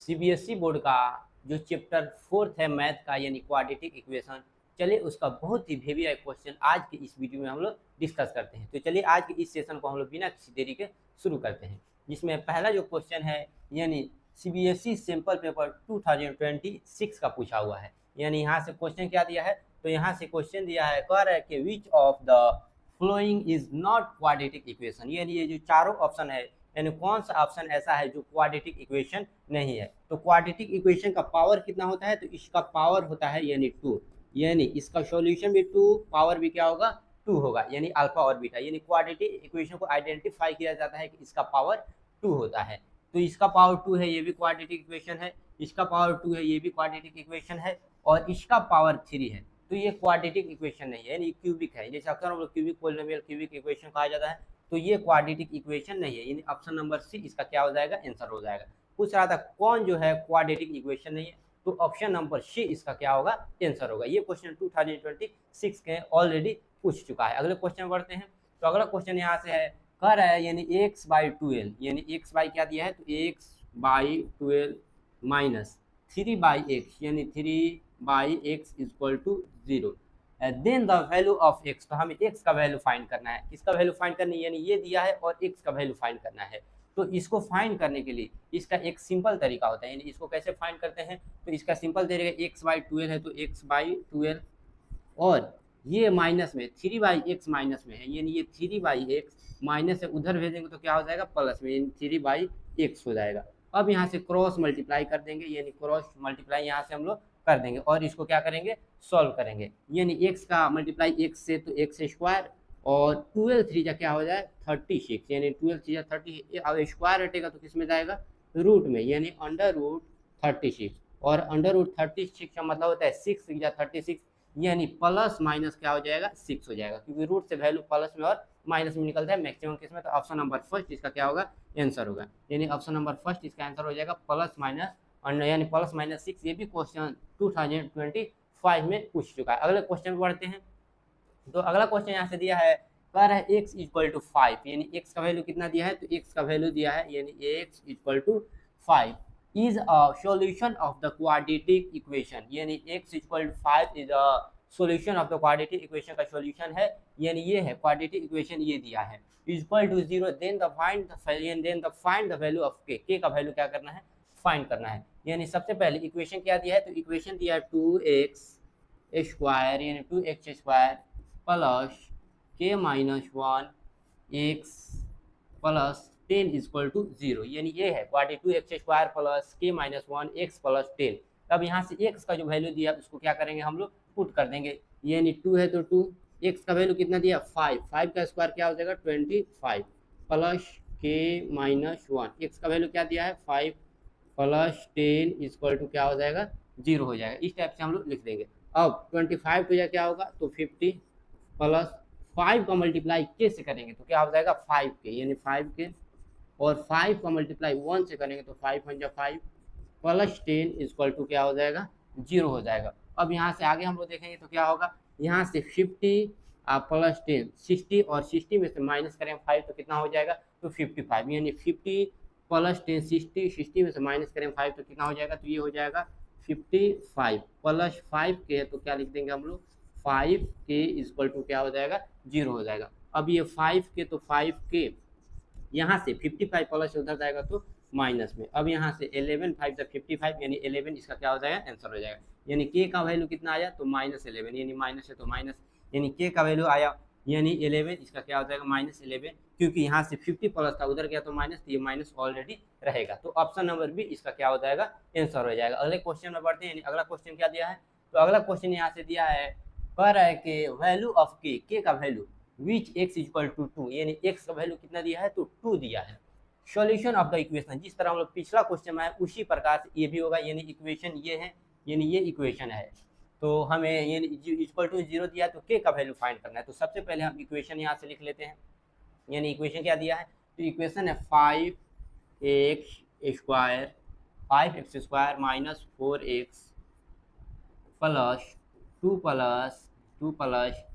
CBSE board का जो chapter 4th है मैथ का यानी क्वाड्रेटिक इक्वेशन, चलिए उसका बहुत ही हेवी क्वेश्चन आज के इस वीडियो में हम लोग डिस्कस करते हैं। तो चलिए आज के इस सेशन को हम लोग बिना किसी देरी के शुरू करते हैं, जिसमें पहला जो क्वेश्चन है यानी सीबीएसई सैंपल पेपर 2026 का पूछा हुआ है। यानी यहाँ से क्वेश्चन क्या दिया है, तो यहाँ से क्वेश्चन दिया है, कह रहा है कि which of the following is not quadratic equation, यानी ये जो चारों ऑप्शन है यानी कौन सा ऑप्शन ऐसा है जो क्वाड्रेटिक इक्वेशन नहीं है। तो क्वाड्रेटिक इक्वेशन का पावर कितना होता है, तो इसका पावर होता है यानी 2, यानी इसका सॉल्यूशन भी 2, पावर भी क्या होगा 2 होगा, यानी अल्फा और बीटा। यानी क्वाड्रेटिक इक्वेशन को आइडेंटिफाई किया जाता है कि इसका पावर 2 होता है। तो इसका पावर 2 है, ये भी क्वाड्रेटिक इक्वेशन है, इसका पावर 2 है, ये भी क्वाड्रेटिक इक्वेशन है, और इसका पावर 3 है। तो ये क्वाड्रेटिक इक्वेशन नहीं है, यानी क्यूबिक है, जैसे अक्सर हम लोग क्यूबिक पोलिनोमियल क्यूबिक इक्वेशन कहा जाता है। तो ये क्वाड्रेटिक इक्वेशन नहीं है, यानी ऑप्शन नंबर सी इसका क्या हो जाएगा, आंसर हो जाएगा। पूछ रहा था कौन जो है क्वाड्रेटिक इक्वेशन नहीं है, तो ऑप्शन नंबर सी इसका क्या होगा, आंसर होगा। ये क्वेश्चन 2026 के ऑलरेडी पूछ चुका है। अगले क्वेश्चन बढ़ते हैं। तो अगला क्वेश्चन यहाँ से है, कह रहा है यानी x/12, यानी x बाई क्या दिया है, तो x/12 माइनस 3/x, यानी 3/x equal to 0। Then the value of x, तो हमें x का वैल्यू फाइंड करना है, किसका वैल्यू फाइंड करनी है, यानी ये दिया है और x का वैल्यू फाइंड करना है। तो इसको फाइंड करने के लिए इसका एक सिंपल तरीका होता है, यानी इसको कैसे फाइंड करते हैं, तो इसका सिंपल तरीका x/12 है, तो x/12 और ये माइनस में 3/x माइनस में है, यानी ये 3/x माइनस से उधर भेजेंगे तो क्या हो जाएगा, प्लस में, यानी 3/x हो जाएगा। अब यहाँ से क्रॉस मल्टीप्लाई कर देंगे, यानी क्रॉस मल्टीप्लाई यहाँ से हम लोग कर देंगे और इसको क्या करेंगे, सॉल्व करेंगे। यानी x का मल्टीप्लाई x से तो x स्क्वायर, और 12 3 जा क्या हो जाए 36, यानी 12 3 जा 30, अब स्क्वायर हटेगा तो किस में जाएगा, रूट में, यानी अंडर रूट 36, और अंडर रूट 36 का मतलब होता है 6 6 जा 36, यानी प्लस माइनस क्या हो जाएगा 6 हो जाएगा, क्योंकि रूट से वैल्यू प्लस में और माइनस में निकलता है मैक्सिमम केस में। तो ऑप्शन नंबर फर्स्ट इसका क्या होगा, आंसर होगा, यानी ऑप्शन नंबर फर्स्ट इसका आंसर हो जाएगा प्लस माइनस, यानी प्लस माइनस 6। ये भी क्वेश्चन 2025 में पूछ चुका है। अगले क्वेश्चन बढ़ते हैं। तो अगला क्वेश्चन यहाँ से दिया है, कह रहा है x इक्वल टू 5, यानी x का वैल्यू कितना दिया है, तो x का वैल्यू दिया है यानी x equal to 5 is a solution of the quadratic equation, यानी x equal to 5 is a solution of the quadratic equation का सॉल्यूशन है, यानी ये है क्वाड्रेटिक इक्वेशन, ये दिया है equal to 0, then the find the value of k का वैल्यू क्या करना है, फाइंड करना है। यानी सबसे पहले इक्वेशन क्या दिया है, तो इक्वेशन दिया है 2x स्क्वायर, यानी 2x square plus k-1 x plus 10 equal to 0, यानी ये है 2x square plus k-1 x plus 10। अब यहाँ से x का जो वैल्यू दिया उसको क्या करेंगे, हम लोग पुट कर देंगे, यानी 2 है तो 2, x का वैल्यू कितना दिया 5, 5 का स्क्वायर क्या हो जाएगा 25, प्लस k-1 x का वैल्यू क्या दिया है 5 प्लस 10 इक्वल टू क्या हो जाएगा 0 हो जाएगा। इस टाइप से हम लोग लिख देंगे। अब 25 तो क्या होगा, तो 50 प्लस 5 का मल्टीप्लाई के से करेंगे तो क्या हो जाएगा 5k, यानी 5k, और 5 का मल्टीप्लाई 1 से करेंगे तो 5 1 5 प्लस 10 इक्वल टू क्या हो जाएगा 0 हो जाएगा। अब यहाँ से आगे हम लोग देखेंगे तो क्या होगा, यहाँ से 50 प्लस 10 60, और 60 में से माइनस करेंगे 5 तो कितना हो जाएगा, तो 55, यानी 50 प्लस 10 60, 60 में से माइनस करेंगे 5 तो कितना हो जाएगा, तो ये हो जाएगा 55 प्लस 5k, तो क्या लिख देंगे हम लोग 5k इक्वल टू क्या हो जाएगा 0 हो जाएगा। अब ये 5k, तो 5k यहाँ से 55 प्लस उधर जाएगा तो माइनस में। अब यहाँ से 11 5 तक 55, यानी 11 इसका क्या हो जाएगा, आंसर हो जाएगा। यानी k का वैल्यू कितना आया, तो -11, यानी माइनस है तो माइनस, यानी k का वैल्यू आया यानी 11, इसका क्या हो जाएगा -11, क्योंकि यहाँ से 50 प्लस था उधर गया तो माइनस, तो ये माइनस ऑलरेडी रहेगा। तो ऑप्शन नंबर बी इसका क्या हो जाएगा, आंसर हो जाएगा। अगले क्वेश्चन में बढ़ते हैं। यानी अगला क्वेश्चन क्या दिया है, तो अगला क्वेश्चन यहाँ से दिया है, कह रहा है कि वैल्यू ऑफ k का value which x equal to 2, यानी x का वैल्यू कितना दिया है, तो 2 दिया है। सॉल्यूशन ऑफ द इक्वेशन, जिस तरह हम लोग पिछला क्वेश्चन में है उसी प्रकार से ये भी होगा, यानी इक्वेशन ये है, यानी ये इक्वेशन है, तो हमें यानी इक्वल टू 0 दिया है तो k का वैल्यू फाइंड करना है। तो सबसे पहले हम इक्वेशन यहाँ से लिख लेते हैं। यानी इक्वेशन क्या दिया है, तो इक्वेशन है 5x square minus 4x plus 2 plus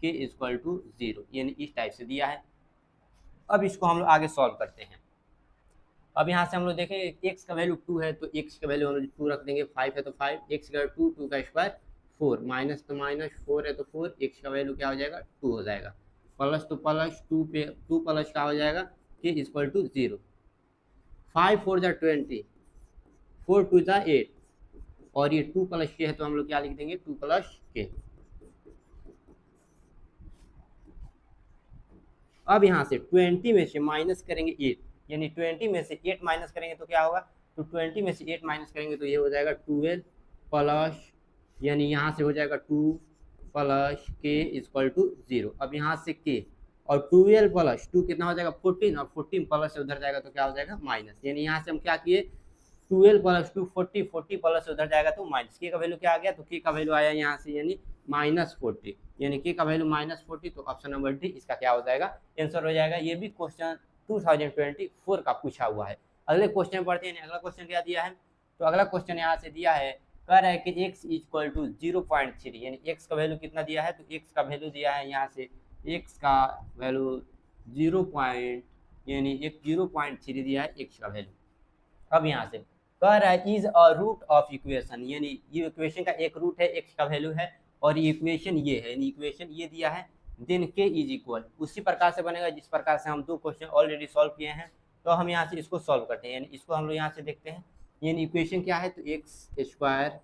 k equal to 0, यानी इस टाइप से दिया है। अब इसको हम लोग आगे सॉल्व करते हैं। अब यहाँ से हम लोग देखें x का वैल्यू 2 है तो x का वैल्यू हम लोग 2 रख देंगे, 5 है तो 5, x का 2, 2 का स्क्वायर 4, माइनस तो माइनस, 4 है तो 4, x का वैल्यू क्या हो जाएगा 2 हो जाएगा, प्लस तो प्लस 2 पे 2 प्लस क्या हो जाएगा k इक्वल टू 0, 5 4 जा 20, 4 2 जा 8 और ये 2 प्लस k है तो हम लोग क्या लिख देंगे 2 प्लस k। अब यहाँ से 20 में से माइनस करेंगे 8, यानी 20 में से 8 माइनस करेंगे तो क्या होगा, तो 20 में से 8 माइनस करेंगे तो ये हो जाएगा 12 प्लस, यानी यहाँ से हो जाएगा 2 प्लस k इक्वल टू 0। अब यहाँ से k और 12 प्लस 2 कितना हो जाएगा 14, और 14 प्लस से उधर जाएगा तो क्या हो जाएगा माइनस, यानी यहाँ से हम क्या किए 12 प्लस 2 40, 40 प्लस उधर जाएगा तो माइनस, के का वैल्यू क्या आ गया, तो के का वैल्यू आया यहाँ से यानी -40, यानी के का वैल्यू -40, तो ऑप्शन नंबर डी इसका क्या हो जाएगा आंसर हो जाएगा। ये भी क्वेश्चन 2024 का पूछा हुआ है। अगले क्वेश्चन पढ़ते हैं। अगला क्वेश्चन क्या दिया है, तो अगला क्वेश्चन यहाँ से दिया है, कह रहा है कि x इक्वल टू 0.3, यानी x का वैल्यू कितना दिया है, तो x का वैल्यू दिया है यहाँ से x का वैल्यू 0.3 दिया है x का वैल्यू। अब यहाँ से कह रहा है is a root of equation, यानी ये इक्वेशन का एक रूट है, x का वैल्यू है, और ये इक्वेशन ये है, यानी इक्वेशन ये दिया है, देन k इज इक्वल उसी प्रकार से बनेगा जिस प्रकार से हम दो क्वेश्चन ऑलरेडी सॉल्व किए हैं। तो हम यहाँ से इसको सॉल्व करते हैं, यानी इसको हम लोग यहाँ से देखते हैं, यानी इक्वेशन क्या है, तो एक्स स्क्वायर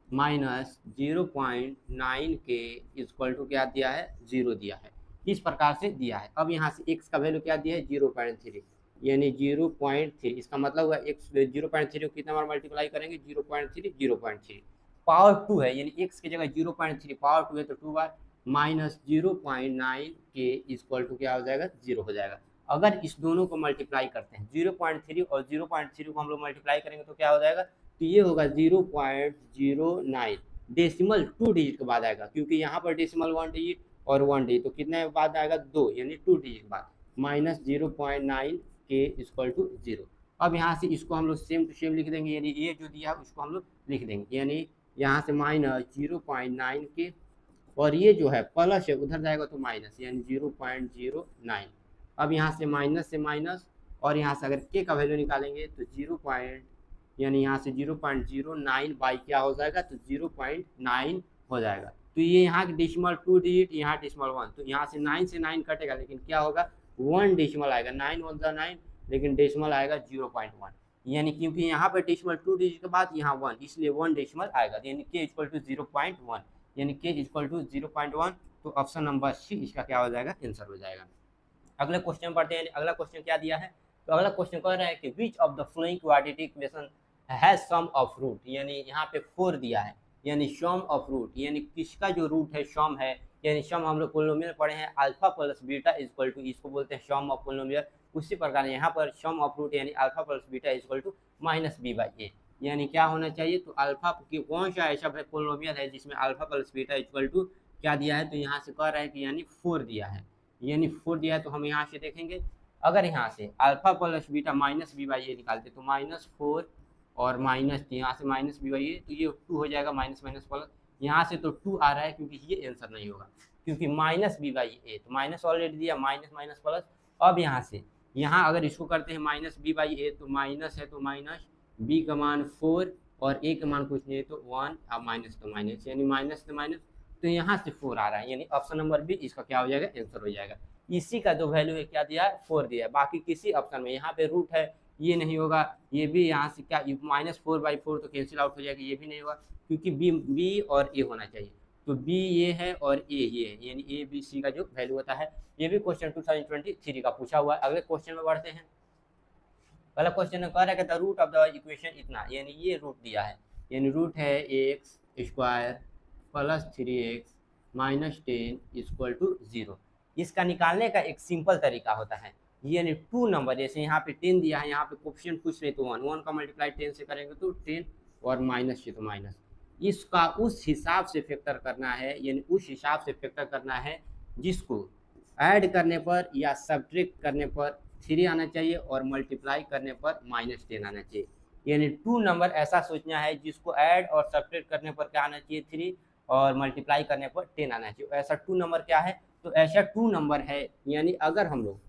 माइनस 0.9 के इक्वल टू क्या दिया है 0 दिया है, इस प्रकार से दिया है। अब यहाँ से x का वैल्यू क्या दिया है 0.3, यानी 0.3, इसका मतलब हुआ x 0.3 को कितना बार मल्टीप्लाई करेंगे 0.3 पावर 2 है, यानी x की जगह 0.3 पावर 2 है तो 2 बार, माइनस 0.9 के इक्वल टू क्या हो जाएगा 0 हो जाएगा। अगर इस दोनों को मल्टीप्लाई करते हैं 0.3 और 0.3 को हम लोग मल्टीप्लाई करेंगे तो क्या हो जाएगा, तो ये होगा 0.09, डेसिमल 2 डिजिट के बाद आएगा, क्योंकि यहाँ पर डेसिमल 1 डिजिट और 1 डिजिट, तो कितने बाद आएगा 2, यानी 2 डिजिट के बाद, माइनस 0.9 के इक्वल टू 0। अब यहाँ से इसको हम लोग सेम टू सेम लिख देंगे, यानी ये जो दिया है उसको हम लोग लिख देंगे, यानी यहाँ से माइनस 0.9 के, और ये जो है प्लस है उधर जाएगा तो माइनस, यानी 0.09। अब यहाँ से माइनस और यहाँ से अगर के का वैल्यू निकालेंगे तो 0. यानी यहाँ से 0.09 बाई क्या हो जाएगा, तो 0.9 हो जाएगा। तो ये यहाँ की डेसिमल 2 डिजिट, यहाँ डेसिमल 1, तो यहाँ से 9 से 9 कटेगा, लेकिन क्या होगा 1 डेसिमल आएगा, 9 1 9, लेकिन डेसिमल आएगा 0.1, यानी क्योंकि यहाँ पर डेसिमल 2 डिजिट के बाद यहाँ 1, इसलिए 1 डेसिमल आएगा, यानी के इक्वल टू 0.1, यानी के इक्वल टू 0.1, तो ऑप्शन नंबर सी इसका क्या हो जाएगा आंसर हो जाएगा। अगले क्वेश्चन पढ़ते हैं। अगला क्वेश्चन क्या दिया है, तो अगला क्वेश्चन कह रहा है कि which of the following quadratic equation has sum of root, यानी यहाँ पे 4 दिया है, यानी सम ऑफ रूट, यानी किसका जो रूट है सम है, यानी सम हम लोग पोलिनोमियल पढ़े हैं alpha plus beta equal to, इसको बोलते हैं सम ऑफ पोलिनोमियल। उसी प्रकार यहाँ पर सम ऑफ रूट यानी alpha plus beta equal to -b/a, यानी क्या होना चाहिए, तो अल्फा की कौन सा ऐसा पोलिनोमियल है जिसमें alpha plus beta equal to क्या दिया है, तो यहाँ से कह रहा है कि यानी 4 दिया है, यानी 4 दिया है। तो हम यहाँ से देखेंगे, अगर यहाँ से अल्फा प्लस बीटा -b/a निकालते तो -4 और माइनस, यहाँ से -b/a, तो ये 2 हो जाएगा, माइनस माइनस प्लस, यहाँ से तो 2 आ रहा है क्योंकि ये आंसर नहीं होगा, क्योंकि -b/a, तो माइनस ऑलरेडी दिया, माइनस माइनस प्लस। अब यहाँ से यहाँ अगर इसको करते हैं -b/a, तो माइनस है तो माइनस, b का मान 4 और a का मान कुछ नहीं है तो 1, अब माइनस तो माइनस, यानी माइनस तो माइनस, तो यहाँ से 4 आ रहा है, यानी ऑप्शन नंबर बी इसका क्या हो जाएगा आंसर हो जाएगा। इसी का जो वैल्यू है क्या दिया है 4 दिया है, बाकी किसी ऑप्शन में यहाँ पे रूट है ये नहीं होगा, ये भी यहाँ से क्या -4/4 तो कैंसिल आउट हो जाएगा, ये भी नहीं होगा, क्योंकि बी और ए होना चाहिए, तो बी ये है और ए ये है, यानी ए बी सी का जो वैल्यू होता है। ये भी क्वेश्चन 2023 का पूछा हुआ है। अगले क्वेश्चन में बढ़ते हैं। पहला क्वेश्चन कह रहा है कि the root of the equation इतना, यानी ये रूट दिया है, यानी रूट है x square plus 3x minus 10 equal to 0। इसका निकालने का एक सिंपल तरीका होता है, यानी 2 नंबर, जैसे यहाँ पे 10 दिया है, यहाँ पे कोफिशिएंट कुछ नहीं तो 1 का मल्टीप्लाई 10 से करेंगे तो 10 और माइनस से तो माइनस, इसका उस हिसाब से फैक्टर करना है, यानी उस हिसाब से फैक्टर करना है जिसको ऐड करने पर या सब्ट्रैक्ट करने पर 3 आना चाहिए और मल्टीप्लाई करने पर -10 आना चाहिए। यानी 2 नंबर ऐसा सोचना है जिसको ऐड और सब्ट्रैक्ट करने पर क्या आना चाहिए 3 और मल्टीप्लाई करने पर 10 आना चाहिए। ऐसा 2 नंबर क्या है, तो ऐसा 2 नंबर है, यानी अगर हम लोग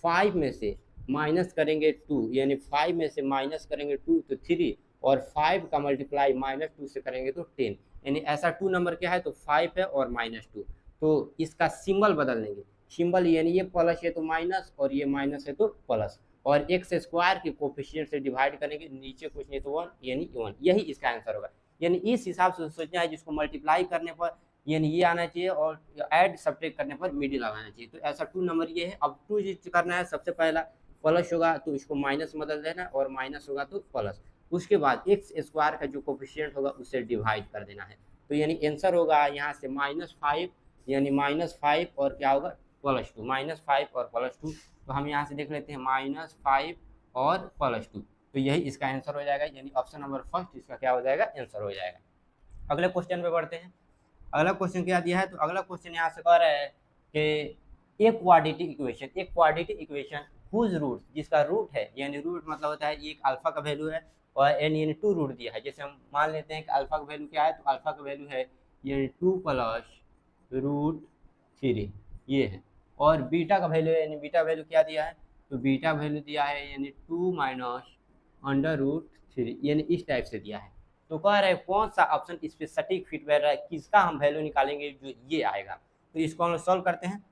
5 में से माइनस करेंगे 2, यानी 5 में से माइनस करेंगे 2 तो 3, और 5 का मल्टीप्लाई -2 से करेंगे तो 10, यानी ऐसा 2 नंबर क्या है तो 5 है और -2। तो इसका सिंबल बदल देंगे, सिंबल यानी ये प्लस है तो माइनस और ये माइनस है तो प्लस, और एक्स स्क्वायर के कोफिशिएंट से डिवाइड करेंगे, नीचे कुछ नहीं तो 1 यानी 1, यही इसका आंसर होगा। यानी इस हिसाब से सोचना है जिसको मल्टीप्लाई करने पर यानी ये आना चाहिए और ऐड सब्ट्रैक्ट करने पर मिडिल आना चाहिए। तो ऐसा 2 नंबर ये है। अब 2 करना है, सबसे पहला प्लस होगा तो इसको माइनस बदल देना, और माइनस होगा तो प्लस, उसके बाद एक्स स्क्वायर का जो कोफिशिएंट होगा उससे डिवाइड कर देना है। तो यानी आंसर होगा यहाँ से -5, यानी -5 और क्या होगा +2, -5 और +2। तो हम यहाँ से देख लेते हैं -5 और +2, तो यही इसका आंसर हो जाएगा, यानी ऑप्शन नंबर फर्स्ट इसका क्या हो जाएगा आंसर हो जाएगा। अगले क्वेश्चन पे बढ़ते हैं। अगला क्वेश्चन क्या दिया है, तो अगला क्वेश्चन यहाँ से कह रहा है कि एक क्वाड्रेटिक इक्वेशन हुज रूट, जिसका रूट है, यानी रूट मतलब होता है एक अल्फा का वैल्यू है और एन यानी 2 रूट दिया है। जैसे हम मान लेते हैं कि अल्फा का वैल्यू क्या है, तो अल्फा का वैल्यू है यानी 2 + √3 ये है, और बीटा का वैल्यू है, यानी बीटा वैल्यू क्या दिया है, तो बीटा वैल्यू दिया है यानी 2 - √3, यानी इस टाइप से दिया है। तो कह रहे हैं कौन सा ऑप्शन इस पे सटीक फिट बैठ रहा है, किसका हम वैल्यू निकालेंगे जो ये आएगा। तो इसको हम सॉल्व करते हैं,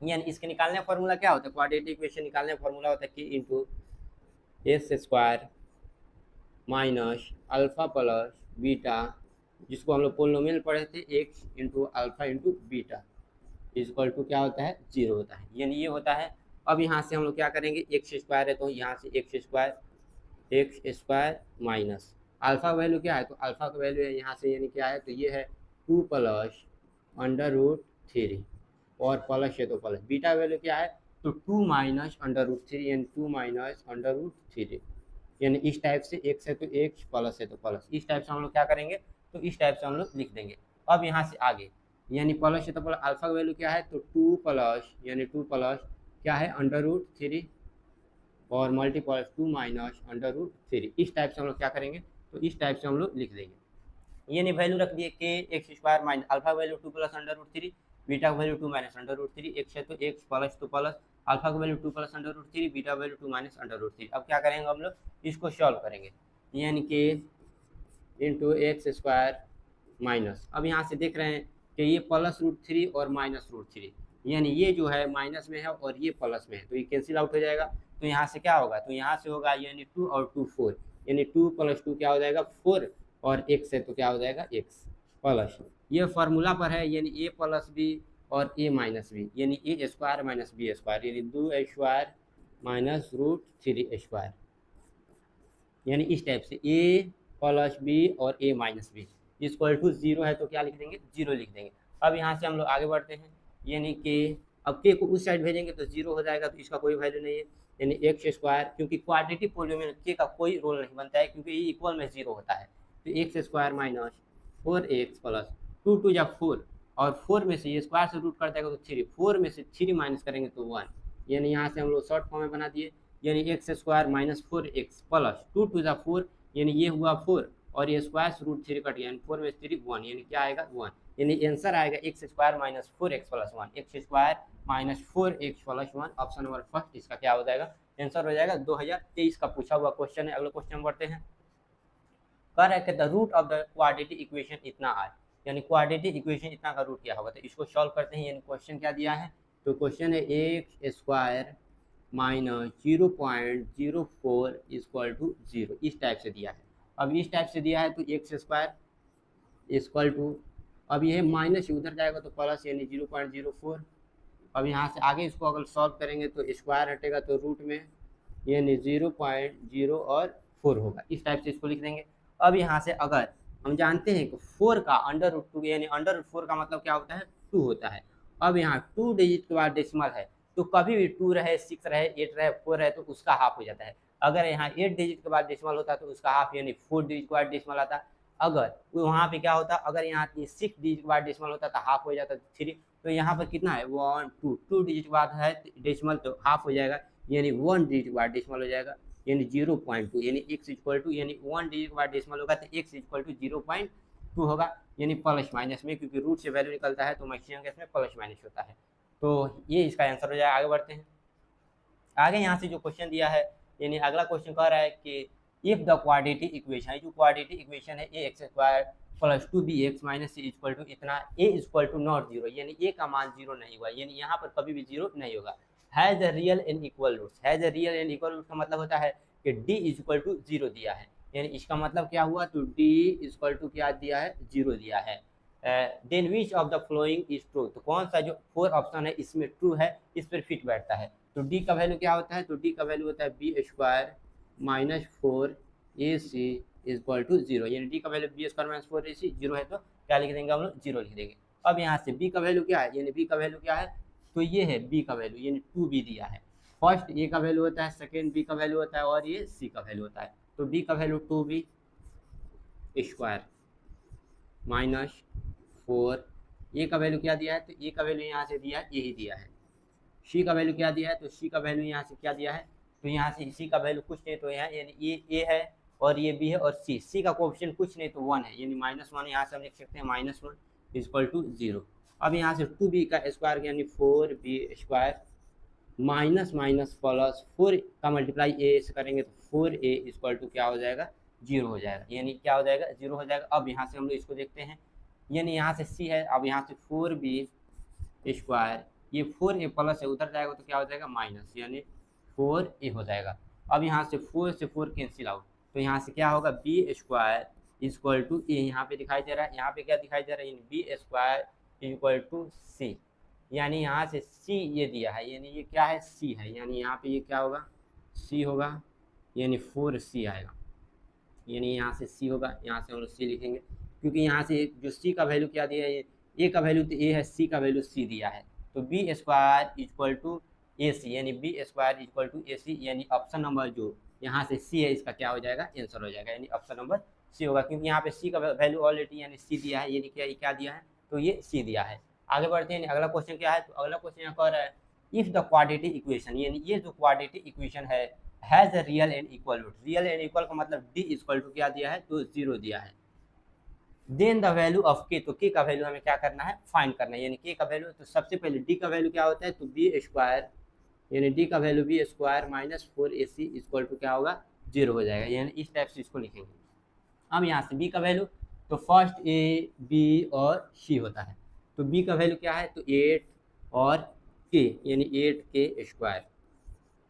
यानी इसके निकालने का फॉर्मूला क्या होता है, क्वाड्रेटिक इक्वेशन निकालने का फॉर्मूला होता है कि into s² minus alpha plus beta, जिसको हम लोग पोलिनोमियल पढ़े थे, x into alpha into beta equal to क्या होता है 0 होता है, यानी ये होता है। अब यहाँ से हम लोग क्या करेंगे, x² है तो यहाँ से x² माइनस अल्फा वैल्यू क्या है, तो अल्फा का वैल्यू है यहाँ से यानी क्या है, तो ये है 2 + √3, और प्लस है तो प्लस, बीटा वैल्यू क्या है तो 2 - √3, यानी 2 - √3, यानी इस टाइप से x है तो x, प्लस है तो प्लस, इस टाइप से हम लोग क्या करेंगे, तो इस टाइप से हम लोग लिख देंगे। अब यहाँ से आगे यानी प्लस है तो प्लस, अल्फा का वैल्यू क्या है तो 2 प्लस, यानी 2 प्लस क्या है √3 और मल्टीप्लस 2 - √3, इस टाइप से हम लोग क्या करेंगे, तो इस टाइप से हम लोग लिख देंगे। यानी वैल्यू रख दिए के x² minus alpha value 2 + √3, beta value 2 - √3, x है तो x, प्लस तो प्लस, अल्फा का वैल्यू 2 + √3, बीटा वैल्यू 2 - √3। अब क्या करेंगे हम लोग, इसको सॉल्व करेंगे, यानी कि इंटू x² माइनस, अब यहाँ से देख रहे हैं कि ये +√3 और -√3, यानी ये जो है माइनस में है और ये प्लस में है, तो ये कैंसिल आउट हो जाएगा। तो यहाँ से क्या होगा, तो यहाँ से होगा यानी 2 और 2 4, यानी 2 + 2 क्या हो जाएगा 4, और x है तो क्या हो जाएगा x प्लस, ये फार्मूला पर है, यानी a + b और a - b, यानी a² - b², यानी 2a² - √3a², यानी इस टाइप से a + b और a - b इक्वल टू 0 है तो क्या लिख देंगे 0 लिख देंगे। अब यहाँ से हम लोग आगे बढ़ते हैं, यानी कि अब k को उस साइड भेजेंगे तो 0 हो जाएगा, तो इसका कोई वैल्यू नहीं है, यानी x², क्योंकि क्वाड्रेटिक पोलिनोमियल k का कोई रोल नहीं बनता है, क्योंकि ये इक्वल में 0 होता है। तो x² माइनस 4x प्लस 2 2 या 4, और 4 में से ये स्क्वायर से रूट कर देगा तो 3, 4 में से 3 माइनस करेंगे तो 1, यानी यहाँ से हम लोग शॉर्ट फॉर्म में बना दिए, यानी x² माइनस 4x प्लस 2 2 या 4, यानी ये हुआ 4 और ये स्क्वायर से √3 कट गया, यानी 4 में 3 1, यानी क्या आएगा 1, यानी आंसर आएगा x² minus 4x plus 1, x² minus 4x plus 1, option number first इसका क्या हो जाएगा आंसर हो जाएगा। 2023 का पूछा हुआ क्वेश्चन है। अगले क्वेश्चन बढ़ते हैं, कह रहा है कि the root of the quadratic equation इतना आए, यानी क्वाड्रेटिक इक्वेशन इतना का रूट क्या होगा, तो इसको सॉल्व करते हैं। यानी क्वेश्चन क्या दिया है, तो क्वेश्चन है x² माइनस 0.04 इक्वल टू 0, इस टाइप से दिया है। अब इस टाइप से दिया है तो x² इक्वल टू, अब यह माइनस उधर जाएगा तो प्लस, यानी 0.04। अब यहाँ से आगे इसको अगर सॉल्व करेंगे तो स्क्वायर हटेगा तो रूट में, यानी 0.0 और 4 होगा, इस टाइप से इसको लिख देंगे। अब यहाँ से अगर हम जानते हैं कि 4 का √2, यानी √4 का मतलब क्या होता है 2 होता है। अब यहाँ 2 डिजिट के बाद डेसिमल है, तो कभी भी 2 रहे, 6 रहे, 8 रहे, 4 रहे तो उसका हाफ हो जाता है। अगर यहाँ 8 डिजिट के बाद डेसिमल होता तो उसका हाफ, यानी 4 डिजिट के बाद डेसिमल आता। अगर वहाँ पे क्या होता, अगर यहाँ 6 डिजिट के बाद डेसिमल होता तो हाफ हो जाता 3। तो यहाँ पर कितना है 1 2 डिजिट के बाद है डेसिमल तो हाफ हो जाएगा, यानी 1 डिजिट के बाद डेसिमल हो जाएगा, यानी 0.2, यानी x इक्वल टू, यानी 1 डिजिट के बाद डेसिमल होगा तो x इक्वल टू 0.2 होगा, यानी प्लस माइनस में, क्योंकि रूट से वैल्यू निकलता है तो मैक्सिमम केस में प्लस माइनस होता है। तो ये इसका आंसर हो जाएगा। आगे बढ़ते हैं, आगे यहाँ से जो क्वेश्चन दिया है, यानी अगला क्वेश्चन कह रहा है कि इफ द क्वाड्रेटिक इक्वेशन, जो क्वाड्रेटिक इक्वेशन है a x square plus 2bx minus c equal to इतना, a equal to not zero, यानी ए का मान जीरो नहीं हुआ, यानी यहाँ पर कभी भी जीरो नहीं होगा। Has a real and equal roots, has a real and equal root का मतलब होता है कि डी इक्वल टू जीरो दिया है, यानी इसका मतलब क्या हुआ, तो डी इक्वल टू क्या दिया है, जीरो दिया है। Then which of the following is true, तो कौन सा जो 4 ऑप्शन है इसमें ट्रू है, इस पर फिट बैठता है। तो डी का वैल्यू क्या होता है, तो डी का वैल्यू होता है B square minus 4ac equal to zero, यानी डी का value B square minus 4ac zero है, तो क्या लिख देंगे हम लोग, जीरो लिख देंगे। अब यहाँ से बी का वैल्यू क्या है, यानी बी का वैल्यू क्या है, तो ये है बी का वैल्यू, यानी 2b दिया है। फर्स्ट ए का वैल्यू होता है, सेकेंड बी का वैल्यू होता है, और ये सी का वैल्यू होता है। तो बी का value 2b square minus 4, A का वैल्यू क्या दिया है, तो ए का वैल्यू यहाँ से दिया है, यही दिया है। सी का वैल्यू क्या दिया है, तो सी का वैल्यू यहाँ से क्या दिया है, तो यहाँ से सी का वैल्यू कुछ नहीं, तो यहाँ यानी ये ए है और ये बी है, और सी का कोएफिशिएंट कुछ नहीं तो 1 है, यानी -1, यहाँ से हम लिख सकते हैं -1 इक्वल टू 0। अब यहाँ से 2b का स्क्वायर यानी 4b square minus minus plus 4 का मल्टीप्लाई ए से करेंगे तो 4a इक्वल टू क्या हो जाएगा, 0 हो जाएगा, यानी क्या हो जाएगा, 0 हो जाएगा। अब यहाँ से हम लोग इसको देखते हैं, यानी यहाँ से c है, अब यहाँ से 4b स्क्वायर, ये 4a प्लस है, उधर जाएगा तो क्या हो जाएगा, माइनस, यानी 4a हो जाएगा। अब यहाँ से 4 से 4 कैंसिल आउट, तो यहाँ से क्या होगा, बी स्क्वायर इक्वल टू ए, यहाँ पे दिखाई दे रहा है, यहाँ पे क्या दिखाई दे रहा है, यानी बी स्क्वायर इक्वल टू सी, यानी यहाँ से सी ये दिया है, यानी ये क्या है, सी है, यानी यहाँ पे ये क्या होगा, सी होगा, यानी 4c आएगा, यानी यहाँ से सी होगा, यहाँ से हम लोग सी लिखेंगे, क्योंकि यहाँ से जो सी का वैल्यू क्या दिया है, ए का वैल्यू तो ए है, सी का वैल्यू सी दिया है, तो बी स्क्वायर इक्वल टू ए सी, यानी बी स्क्वायर इक्वल टू ए सी, यानी ऑप्शन नंबर जो यहाँ से सी है इसका क्या हो जाएगा, आंसर हो जाएगा, यानी ऑप्शन नंबर सी होगा, क्योंकि यहाँ पे सी का वैल्यू ऑलरेडी यानी सी दिया है, यानी क्या दिया है, तो ये सी दिया है। आगे बढ़ते हैं, अगला क्वेश्चन क्या है, तो अगला क्वेश्चन यहाँ कह रहा है इफ द क्वाड्रेटिक इक्वेशन, यानी ये जो क्वाड्रेटिक इक्वेशन है has a real and equal root, real and equal का मतलब डी इक्वल टू क्या दिया है, तो 0 दिया है। देन द वैल्यू ऑफ के, तो के का वैल्यू हमें क्या करना है, फाइंड करना है, यानी के का वैल्यू, तो सबसे पहले डी का वैल्यू क्या होता है, तो बी स्क्वायर, यानी डी का value B square minus 4ac equal to क्या होगा, 0 हो जाएगा, यानी इस टाइप से इसको लिखेंगे। अब यहाँ से बी का वैल्यू, तो फर्स्ट ए बी और सी होता है, तो बी का वैल्यू क्या है, तो 8 और के, यानी 8k स्क्वायर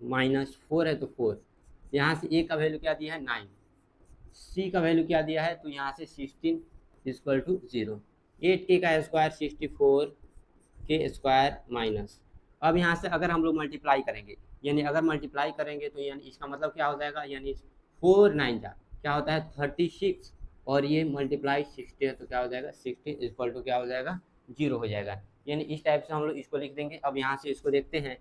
माइनस 4 है तो 4, यहाँ से ए का वैल्यू क्या दिया है, 9, सी का वैल्यू क्या दिया है, तो यहाँ से 16 इक्वल टू 0, 8k का स्क्वायर 64k स्क्वायर माइनस। अब यहाँ से अगर हम लोग मल्टीप्लाई करेंगे, यानी अगर मल्टीप्लाई करेंगे तो यानी इसका मतलब क्या हो जाएगा, यानी 4 9 जा क्या होता है 36, और ये मल्टीप्लाई 60 है तो क्या हो जाएगा 60 इक्वल टू क्या हो जाएगा 0 हो जाएगा, यानी इस टाइप से हम लोग इसको लिख देंगे। अब यहाँ से इसको देखते हैं,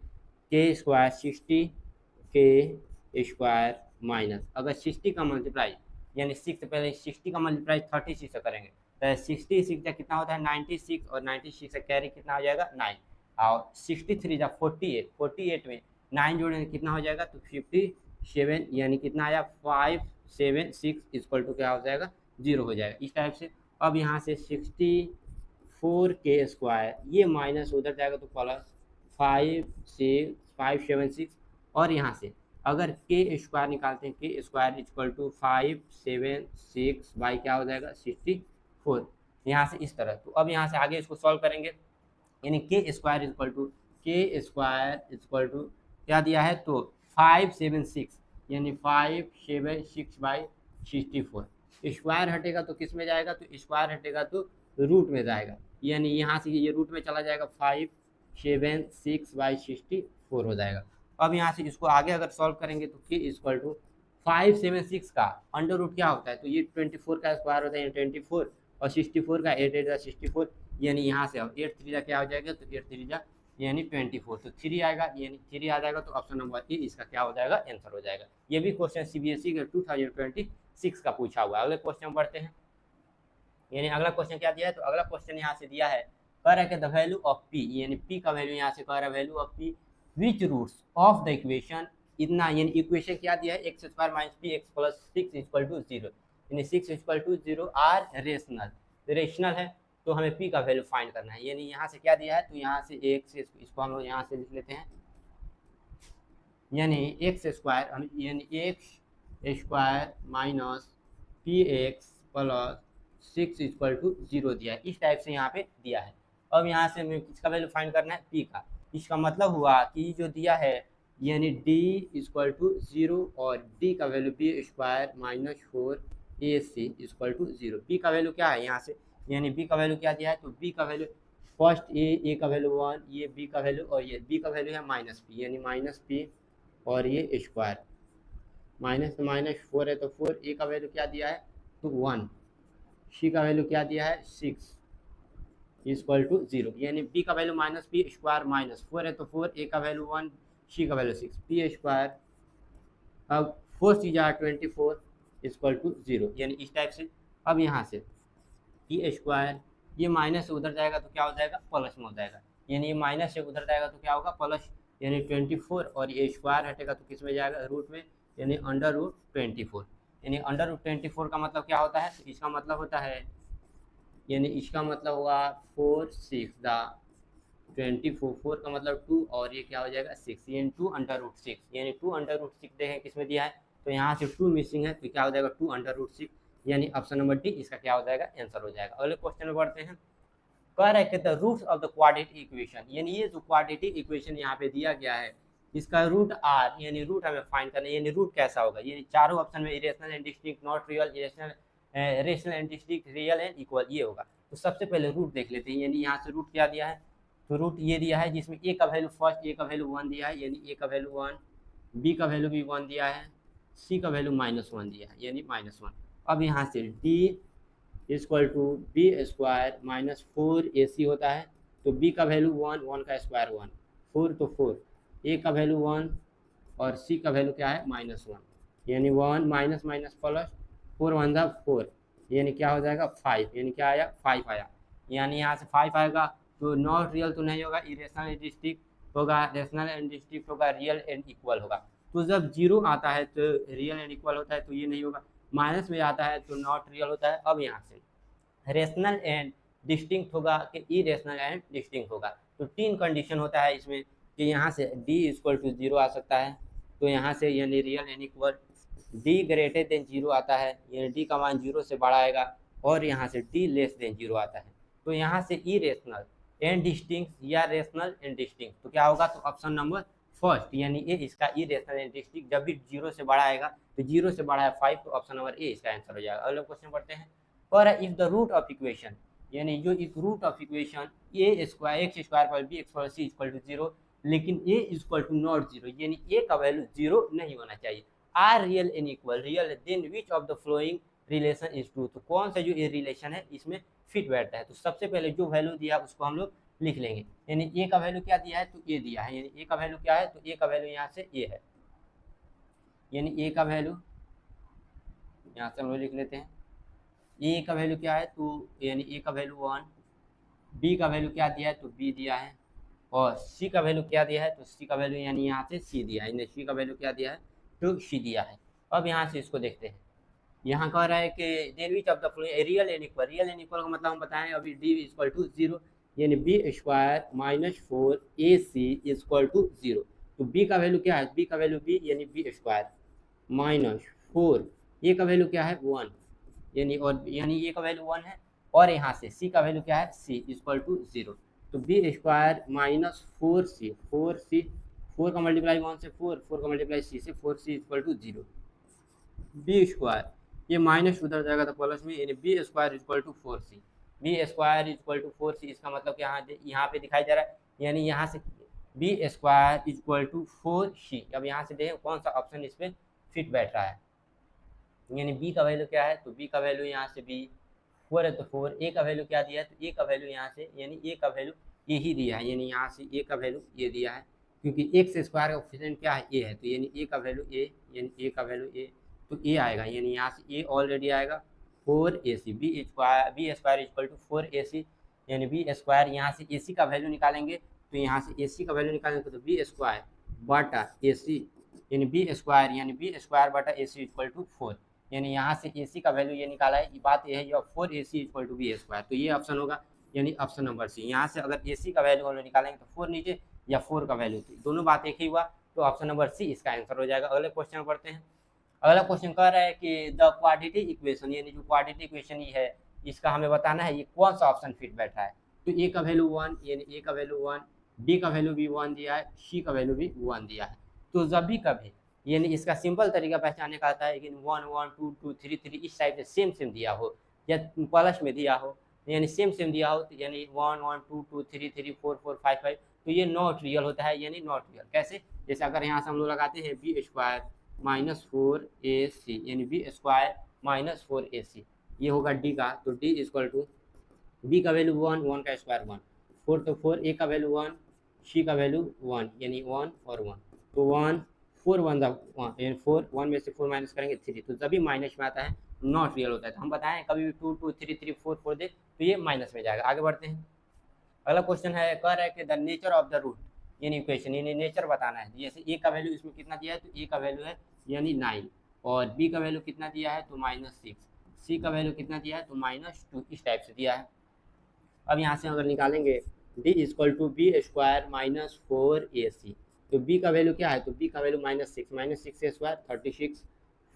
के स्क्वायर 60k स्क्वायर माइनस, अगर 60 का मल्टीप्लाई यानी 6 से पहले 60 का मल्टीप्लाई 36 से करेंगे तो 66 का कितना होता है 96, और 96 से कैरी कितना हो जाएगा 9, और 63 जा 48, 48 में 9 जोड़ेंगे कितना हो जाएगा, तो 57, यानी कितना आया 576 इक्वल टू क्या हो जाएगा 0 हो जाएगा, इस टाइप से। अब यहाँ से 64k स्क्वायर, ये माइनस उधर जाएगा तो प्लस 576, और यहाँ से अगर के स्क्वायर निकालते हैं, के स्क्वायर इक्वल टू 576 बाई क्या हो जाएगा 64, यहाँ से इस तरह। तो अब यहाँ से आगे इसको सॉल्व करेंगे, यानी के स्क्वायर इक्वल टू क्या दिया है, तो 576, यानी 576 बाई 64, स्क्वायर हटेगा तो किस में जाएगा, तो स्क्वायर हटेगा तो रूट में जाएगा, यानी यहाँ से ये रूट में चला जाएगा 576 बाई 64 हो जाएगा। अब यहाँ से इसको आगे अगर सॉल्व करेंगे तो के इक्वल टू 576 का अंडर रूट क्या होता है, तो ये 24 का स्क्वायर होता है, 24, और 64 का 8 8 64, यानी यहाँ से अब 8 3 क्या हो जाएगा, तो 8 3 यानी 24, तो 3 आएगा, यानी 3 आ जाएगा, तो ऑप्शन नंबर ए इसका क्या हो जाएगा, आंसर हो जाएगा। ये भी क्वेश्चन सीबीएसई के 2026 का पूछा हुआ है। अगले क्वेश्चन बढ़ते हैं, यानी अगला क्वेश्चन क्या दिया है, तो अगला क्वेश्चन यहाँ से दिया है, कह रहा है कि द वैल्यू ऑफ पी, यानी पी का वैल्यू यहाँ से कह रहा है value of P which roots of the equation इतना, यानी इक्वेशन क्या दिया है x square minus P x plus 6 equal to 0, यानी 6 इक्वल टू 0 आर रेशनल है, तो हमें पी का वैल्यू फाइंड करना है। यानी यहाँ से क्या दिया है, तो यहाँ से एक से इसको हम लोग यहाँ से लिख लेते हैं, यानी एक्स स्क्वायर यानी x square minus P x plus 6 equal to 0 दिया है, इस टाइप से यहाँ पे दिया है। अब यहाँ से हमें किसका वैल्यू फाइंड करना है, पी का। इसका मतलब हुआ कि जो दिया है यानी डी इक्वल टू 0 और डी का value B square minus 4ac equal to 0। B का वैल्यू क्या है यहाँ से, यानी बी का वैल्यू क्या दिया है, तो बी का वैल्यू फर्स्ट ए का वैल्यू 1, ये बी का वैल्यू, और ये बी का वैल्यू है माइनस पी, यानी माइनस पी और ये स्क्वायर माइनस माइनस 4 है तो 4, ए का वैल्यू क्या दिया है तो 1, सी का वैल्यू क्या दिया है 6 इक्वल टू 0, यानी बी का value minus P square minus 4 है तो 4, ए का वैल्यू 1, सी का वैल्यू 6, पी स्क्वायर अब 4 सी जा 24 इक्वल टू 0, यानी इस टाइप से। अब यहाँ से पी स्क्वायर ये माइनस से उधर जाएगा तो क्या हो जाएगा, प्लस में हो जाएगा, यानी ये माइनस से उधर जाएगा तो क्या होगा, प्लस, यानी 24, और ये स्क्वायर हटेगा तो किस में जाएगा, रूट में, यानी अंडर रूट 24, यानी अंडर रूट 24 का मतलब क्या होता है, तो इसका मतलब होता है, यानी इसका मतलब होगा 4 6 दा 24, 4 का मतलब 2 और ये क्या हो जाएगा 6, यानी 2 अंडर रूट 6, यानी 2 अंडर रूट 6 देखें किस में दिया है, तो यहाँ से 2 मिसिंग है तो क्या हो जाएगा 2 अंडर रूट 6, यानी ऑप्शन नंबर डी इसका क्या हो जाएगा, आंसर हो जाएगा। अगले क्वेश्चन में बढ़ते हैं। कह रहे थे the roots of the quadratic equation, यानी ये जो क्वाड्रेटिक इक्वेशन यहाँ पे दिया गया है इसका रूट आर, यानी रूट हमें फाइंड करना है, यानी रूट कैसा होगा, यानी चारों ऑप्शन में irrational and distinct, not real, irrational, rational and distinct, real and equal, ये होगा। तो सबसे पहले रूट देख लेते हैं, यानी यहाँ से रूट क्या दिया है, तो रूट ये दिया है जिसमें ए का वैल्यू फर्स्ट ए का वैल्यू 1 दिया है, यानी ए का वैल्यू 1, बी का वैल्यू भी 1 दिया है, सी का वैल्यू -1 दिया है, यानी -1। अब यहाँ से D equal to B square minus 4ac होता है, तो b का वैल्यू 1, 1 का स्क्वायर 1, 4 तो 4, a का वैल्यू 1 और c का वैल्यू क्या है -1, यानी 1 माइनस माइनस प्लस 4 1 जा 4, यानी क्या हो जाएगा 5, यानी क्या आया 5 आया, यानी यहाँ से 5 आएगा तो नॉट रियल तो नहीं होगा, इरेशनल एंड डिस्टिंक्ट होगा, रेशनल एंड डिस्टिंक्ट होगा, रियल एंड इक्वल होगा। तो जब जीरो आता है तो रियल एंड इक्वल होता है तो ये नहीं होगा, माइनस में आता है तो नॉट रियल होता है। अब यहाँ से रेशनल एंड डिस्टिंक्ट होगा कि इरेशनल एंड डिस्टिंक्ट होगा, तो 3 कंडीशन होता है इसमें कि यहाँ से d इक्वल टू 0 आ सकता है, तो यहाँ से यानी real and equal, d greater than 0 आता है, यानी d का मान 0 से बड़ा आएगा, और यहाँ से d लेस देन 0 आता है, तो यहाँ से इरेशनल एंड डिस्टिंक्ट या रेशनल एंड डिस्टिंक्ट, तो क्या होगा, तो ऑप्शन नंबर फर्स्ट, यानी ए इसका इरेशनल एंड डिस्टिंक्ट, जब भी 0 से बड़ा आएगा तो 0 से बड़ा है 5, तो ऑप्शन नंबर ए इसका आंसर हो जाएगा। अगले क्वेश्चन पढ़ते हैं। और if the root of equation, यानी जो एक root of equation A square x square पर बी एक्स पर सी इक्वल टू 0, लेकिन ए इक्वल टू नॉट 0, यानी ए का वैल्यू 0 नहीं होना चाहिए, are real and equal, real then which of the following relation is true, तो कौन सा जो ये रिलेशन है इसमें फिट बैठता है। तो सबसे पहले जो वैल्यू दिया उसको हम लोग लिख लेंगे, यानी ए का वैल्यू क्या दिया है, तो ए दिया है, यानी ए का वैल्यू क्या है, तो ए का वैल्यू यहाँ से ए है, यानी ए का वैल्यू यहाँ से हम लोग लिख लेते हैं, ए का वैल्यू क्या है, तो यानी ए का वैल्यू 1, बी का वैल्यू क्या दिया है, तो बी दिया है, और सी का वैल्यू क्या दिया है, तो सी का वैल्यू यानी यहाँ से सी दिया है, यानी सी का वैल्यू क्या दिया है, तो सी दिया है। अब यहाँ से इसको देखते हैं, यहाँ कह रहा है कि then which of the following real and equal, real and equal का मतलब हम बताएं अभी, डी इक्वल टू 0, यानी B square minus 4ac equal to 0, तो बी का वैल्यू क्या है, बी का वैल्यू बी, यानी बी स्क्वायर माइनस 4, ए का वैल्यू क्या है 1, यानी और यानी ए का वैल्यू 1 है, और यहाँ से सी का वैल्यू क्या है, सी इक्वल टू 0, तो बी स्क्वायर माइनस 4c, 4 का मल्टीप्लाई 1 से 4, 4 का मल्टीप्लाई सी से 4c equal to 0, B square ये माइनस उधर जाएगा तो प्लस में, यानी B square equal to 4c, B square equal to 4c, इसका मतलब कि यहाँ पे दिखाई दे रहा है, यानी यहाँ से B square equal to 4c। अब यहाँ से देखें कौन सा ऑप्शन इस पर फिट बैठ रहा है, यानी बी का वैल्यू क्या है, तो बी का वैल्यू यहाँ से बी 4 है तो 4, ए का वैल्यू क्या दिया है, तो ए का वैल्यू यहाँ से, यानी ए का वैल्यू ए ही दिया है, यानी यहाँ से ए का वैल्यू ये दिया है, क्योंकि एक्स स्क्वायर का कोफिशिएंट क्या है ए है, तो यानी ए का वैल्यू ए, यानी ए का वैल्यू ए, तो ए आएगा, यानी यहाँ से ए ऑलरेडी आएगा 4ac, B square equal to 4ac, यानी बी स्क्वायर यहाँ से ac का वैल्यू निकालेंगे, तो यहाँ से ac का वैल्यू निकालेंगे तो बी स्क्वायर बटा ac, यानी बी स्क्वायर, यानी बी स्क्वायर बटा ac इक्वल टू 4, यानी यहाँ से ac का वैल्यू ये निकाला है, ये बात ये है, ये 4ac equal to B square, तो ये ऑप्शन होगा, यानी ऑप्शन नंबर सी। यहाँ से अगर ac का वैल्यू हम लोग निकालेंगे तो 4 नीचे या 4 का वैल्यू, तो दोनों बात एक ही हुआ, तो ऑप्शन नंबर सी इसका आंसर हो जाएगा। अगले क्वेश्चन पढ़ते हैं। अगला क्वेश्चन कह रहा है कि द क्वाड्रेटिक इक्वेशन, यानी जो क्वाड्रेटिक इक्वेशन ये है इसका हमें बताना है ये कौन सा ऑप्शन फिट बैठा है। तो ए का वैल्यू 1, यानी ए का वैल्यू 1, बी का वैल्यू भी 1 दिया है, सी का वैल्यू भी 1 दिया है। तो जब भी कभी, यानी इसका सिंपल तरीका पहचानने का आता है कि 1 1 2 2 3 3 इस टाइप से सेम सेम दिया हो या प्लस में दिया हो, यानी सेम सेम दिया हो, तो यानी 1 1 2 2 3 3 4 4 5 5, तो ये नॉट रियल होता है, यानी नॉट रियल। कैसे? जैसे अगर यहाँ से हम लोग लगाते हैं बी स्क्वायर माइनस 4ac, यानी बी स्क्वायर माइनस 4ac, ये होगा डी का। तो डी इक्वल टू बी का वैल्यू 1, 1 का स्क्वायर 1, 4 तो 4, ए का वैल्यू 1, सी का वैल्यू 1, यानी 1 और 1, तो 1 4 1 1, यानी 4 1 में से 4 माइनस करेंगे 3, तो जब भी माइनस में आता है नॉट रियल होता है। तो हम बताएं कभी भी 2 2 3 3 4 4 दे तो ये माइनस में जाएगा। आगे बढ़ते हैं। अगला क्वेश्चन है, कह रहा है कि the nature of the root, यानी इक्वेशन, यानी नेचर बताना है। जैसे ए का वैल्यू इसमें कितना दिया है, तो ए का वैल्यू है यानी 9, और बी का वैल्यू कितना दिया है, तो -6, सी का वैल्यू कितना दिया है, तो -2, इस टाइप से दिया है। अब यहाँ से अगर निकालेंगे D equal to B square minus 4ac, तो बी का वैल्यू क्या है, तो बी का वैल्यू -6 से स्क्वायर 36,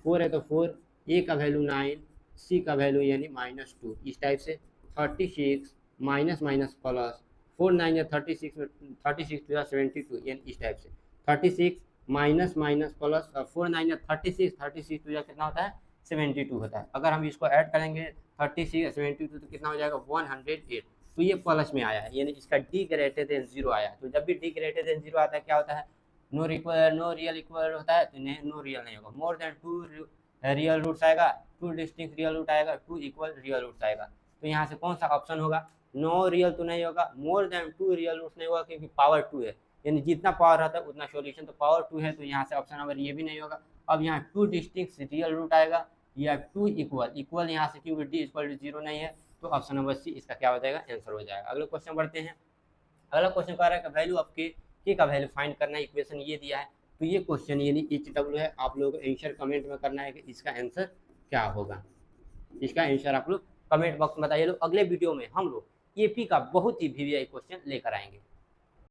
4 है तो 4, ए का वैल्यू 9, सी का वैल्यू यानी -2, इस टाइप से 36 माइनस माइनस प्लस 4 9 या 36 में 36 72, यानी इस टाइप से 36 माइनस माइनस प्लस 4 9 या 36 तो कितना होता है 72 होता है। अगर हम इसको ऐड करेंगे 36 72 तो कितना हो जाएगा 108, तो ये प्लस में आया है, यानी इसका डी ग्रेटर देन 0 आया है। तो जब भी डी ग्रेटर देन 0 आता है क्या होता है, नो रियल इक्वल होता है, तो नो रियल नहीं होगा। मोर देन 2 रियल रूट्स आएगा, 2 डिस्टिंक्ट रियल रूट आएगा, 2 इक्वल रियल रूट्स आएगा। तो यहाँ से कौन सा ऑप्शन होगा, नो रियल तो नहीं होगा, मोर देन 2 रियल रूट्स नहीं होगा, क्योंकि पावर 2 है, यानी जितना पावर रहता है उतना सॉल्यूशन, तो पावर 2 है, तो यहाँ से ऑप्शन नंबर ये भी नहीं होगा। अब यहाँ 2 डिस्टिंक्ट रियल रूट आएगा या 2 इक्वल यहाँ से, क्योंकि डी इक्वल टू 0 नहीं है, तो ऑप्शन नंबर सी इसका क्या हो जाएगा, आंसर हो जाएगा। अगले क्वेश्चन बढ़ते हैं। अगला क्वेश्चन कह रहा है कि वैल्यू ऑफ के का वैल्यू फाइंड करना है, इक्वेशन ये दिया है। तो ये क्वेश्चन यानी HW है, आप लोग आंसर कमेंट में करना है कि इसका आंसर क्या होगा। इसका आंसर आप लोग कमेंट बॉक्स में बताइए। अगले वीडियो में हम लोग AP का बहुत ही VVI क्वेश्चन लेकर आएंगे।